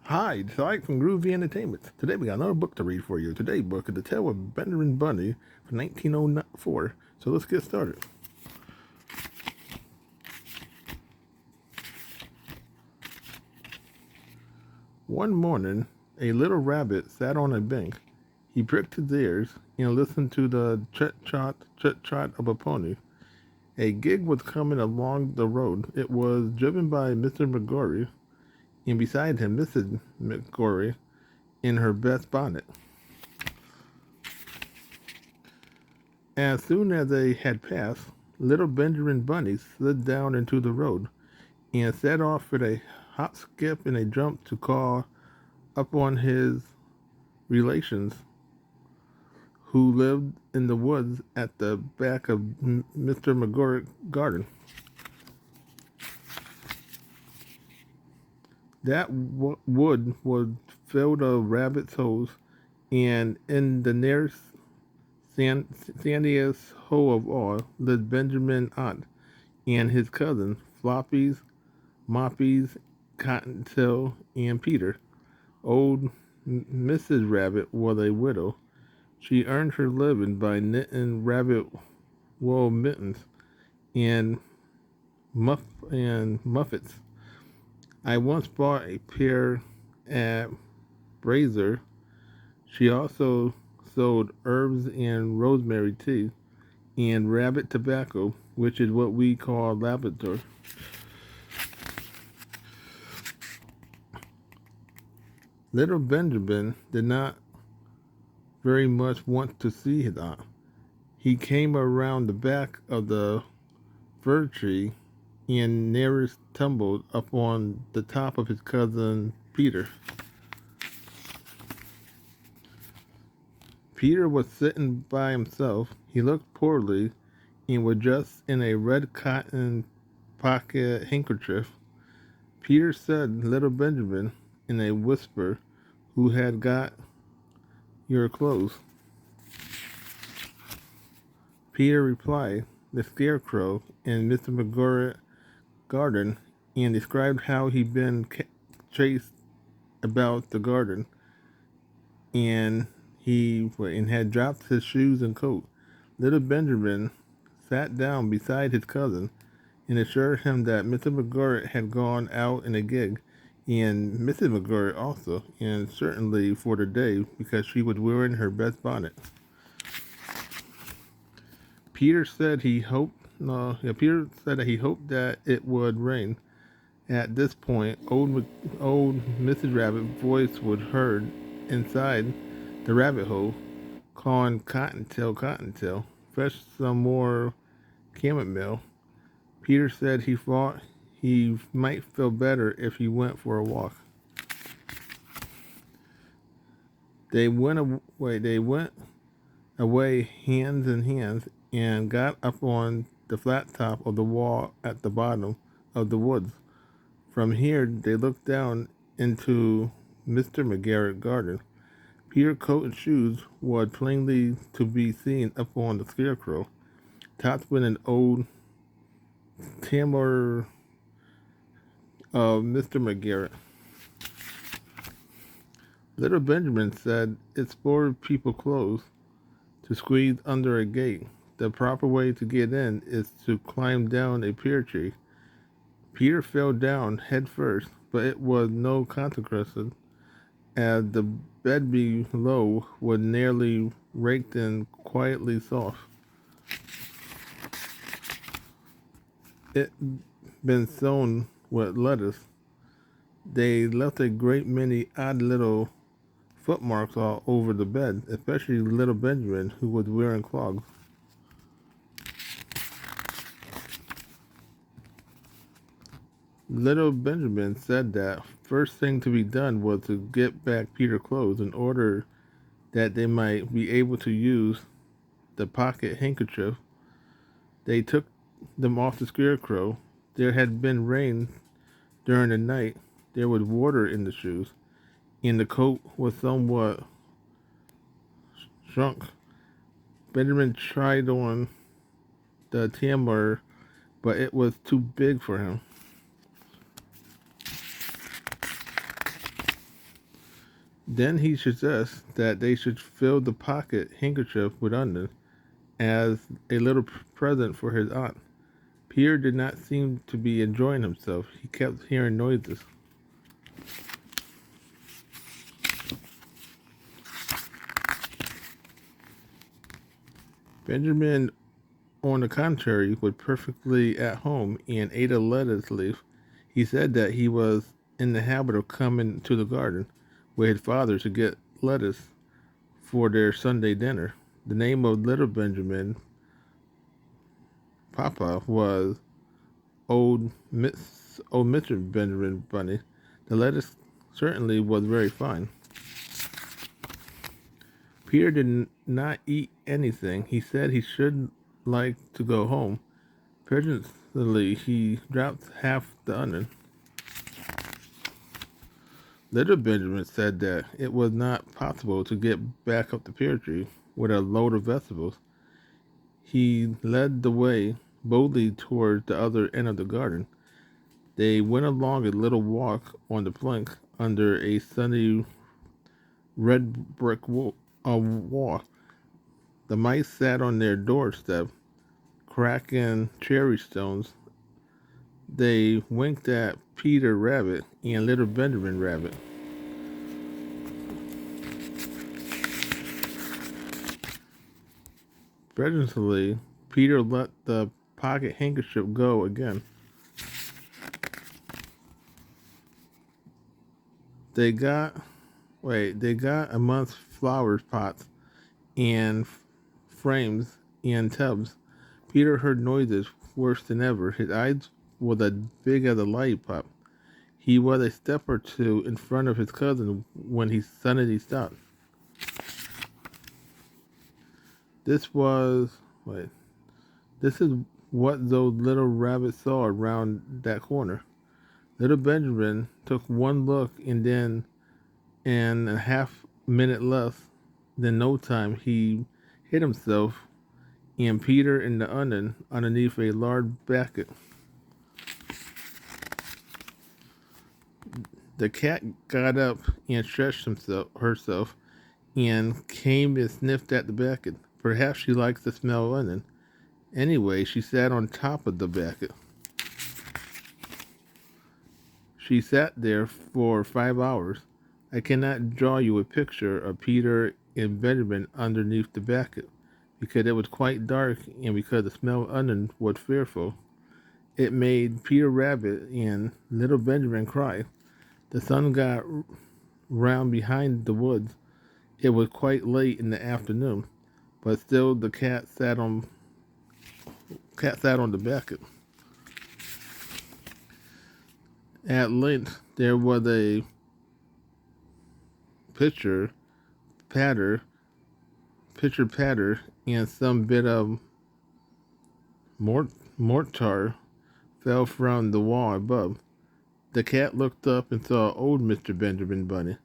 Hi, it's Ike from Groovy Entertainment. Today we got another book to read for you. Today's book is The Tale of Benjamin Bunny from 1904. So let's get started. One morning, a little rabbit sat on a bank. He pricked his ears and listened to the chit-chat of a pony. A gig was coming along the road. It was driven by Mr. McGorry, and beside him Mrs. McGorry in her best bonnet. As soon as they had passed, little Benjamin Bunny slid down into the road and set off with a hop, skip, and a jump to call up on his relations who lived in the woods at the back of Mr. McGorrick's garden. That wood was filled of rabbit's holes, and in the nearest sandiest hole of all lived Benjamin Ott and his cousins, Floppies, Moppies, Cottontail, and Peter. Old Mrs. Rabbit was a widow. She earned her living by knitting rabbit wool mittens and muffets. I once bought a pair at Brazier. She also sold herbs and rosemary tea and rabbit tobacco, which is what we call lavender. Little Benjamin did not very much want to see his aunt. He came around the back of the fir tree and nearly tumbled up on the top of his cousin Peter. Peter was sitting by himself. He looked poorly and was dressed in a red cotton pocket handkerchief. Peter said, "Little Benjamin," in a whisper, "who had got your clothes?" Peter replied, "The Scarecrow," in Mr. McGorrick's garden, and described how he'd been chased about the garden, and had dropped his shoes and coat. Little Benjamin sat down beside his cousin and assured him that Mr. McGorrick had gone out in a gig, and Mrs. McGorrick also, and certainly for the day because she was wearing her best bonnet. Peter said he hoped. No, yeah, Peter said that he hoped that it would rain. At this point, old Mrs. Rabbit's voice was heard inside the rabbit hole, calling Cottontail, Cottontail, fetch some more chamomile. Peter said he thought he might feel better if he went for a walk. They went away. They went away hands in hands and got up on the flat top of the wall at the bottom of the woods. From here, they looked down into Mr. McGarrett's garden. Peter's coat and shoes were plainly to be seen up on the scarecrow, topped with an old tambour of Mr. McGarrett. Little Benjamin said it's for people clothes to squeeze under a gate. The proper way to get in is to climb down a pear tree. Peter fell down head first, but it was no consequence, as the bed below was nearly raked and quietly soft. It been sown with lettuce. They left a great many odd little footmarks all over the bed, especially little Benjamin, who was wearing clogs. Little Benjamin said that first thing to be done was to get back Peter's clothes in order that they might be able to use the pocket handkerchief. They took them off the scarecrow. There had been rain during the night. There was water in the shoes, and the coat was somewhat shrunk. Benjamin tried on the tambour, but it was too big for him. Then he suggests that they should fill the pocket handkerchief with onions as a little present for his aunt. Peter did not seem to be enjoying himself. He kept hearing noises. Benjamin, on the contrary, was perfectly at home and ate a lettuce leaf. He said that he was in the habit of coming to the garden with his father to get lettuce for their Sunday dinner. The name of little Benjamin, Papa, was old Mr. Benjamin Bunny. The lettuce certainly was very fine. Peter did not eat anything. He said he should like to go home. Presently, he dropped half the onion. Little Benjamin said that it was not possible to get back up the pear tree with a load of vegetables. He led the way boldly towards the other end of the garden. They went along a little walk on the plank under a sunny red brick wall. The mice sat on their doorstep, cracking cherry stones. They winked at Peter Rabbit and little Benjamin Rabbit. Presently, Peter let the pocket handkerchief go again. They got amongst flower pots and frames and tubs. Peter heard noises worse than ever. His eyes were as big as a lollipop. He was a step or two in front of his cousin when he suddenly stopped. This was wait. This is what those little rabbits saw around that corner. Little Benjamin took one look, and then, in a half minute less than no time, he hid himself and Peter in the onion underneath a large bucket. The cat got up and stretched herself, and came and sniffed at the bucket. Perhaps she likes the smell of onion. Anyway, she sat on top of the bucket. She sat there for 5 hours. I cannot draw you a picture of Peter and Benjamin underneath the bucket, because it was quite dark and because the smell of onion was fearful. It made Peter Rabbit and little Benjamin cry. The sun got round behind the woods. It was quite late in the afternoon, but still the cat sat on the bucket. At length there was a pitcher patter, and some bit of mortar fell from the wall above. The cat looked up and saw old Mr. Benjamin Bunny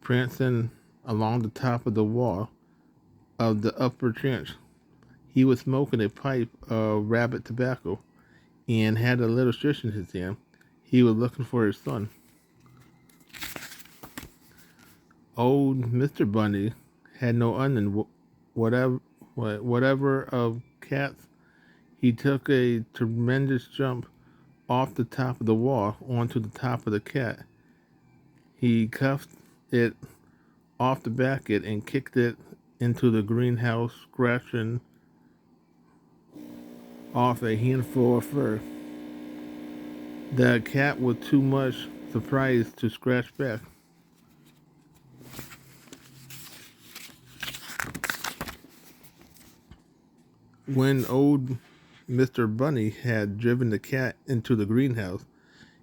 prancing along the top of the wall of the upper trench. He was smoking a pipe of rabbit tobacco and had a little fish in his hand. He was looking for his son. Old Mr. Bunny had no onion, whatever of cats. He took a tremendous jump off the top of the wall onto the top of the cat. He cuffed it off the bucket and kicked it into the greenhouse, scratching off a handful of fur. The cat was too much surprised to scratch back. When old Mr. Bunny had driven the cat into the greenhouse,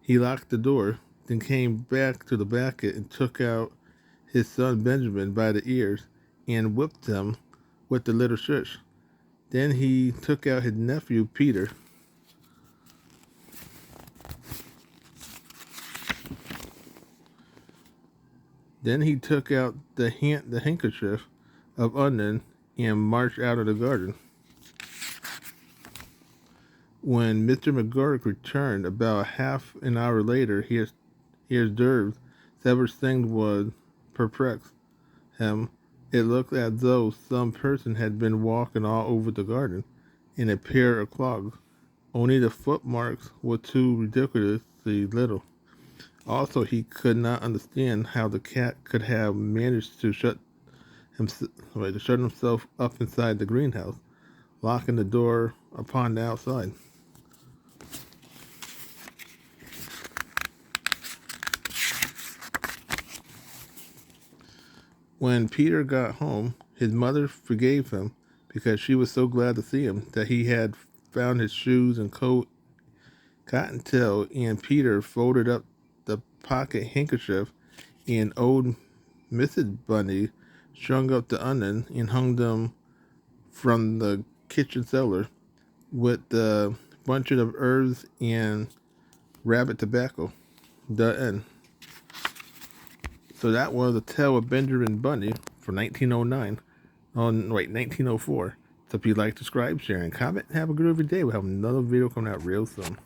he locked the door, then came back to the bucket and took out his son Benjamin by the ears and whipped him with the little switch. Then he took out his nephew Peter. Then he took out the handkerchief of onion and marched out of the garden. When Mr. McGurk returned about half an hour later, he observed everything was perplexed him. It looked as though some person had been walking all over the garden in a pair of clogs. Only the footmarks were too ridiculously little. Also, he could not understand how the cat could have managed to shut himself up inside the greenhouse, locking the door upon the outside. When Peter got home, his mother forgave him because she was so glad to see him that he had found his shoes and coat, cottontail, and Peter folded up the pocket handkerchief, and old Mrs. Bunny strung up the onion and hung them from the kitchen cellar with the bunches of herbs and rabbit tobacco. The end. So that was the tale of Benjamin Bunny for 1909. 1904. So if you like, subscribe, share, and comment, have a good every day. We'll have another video coming out real soon.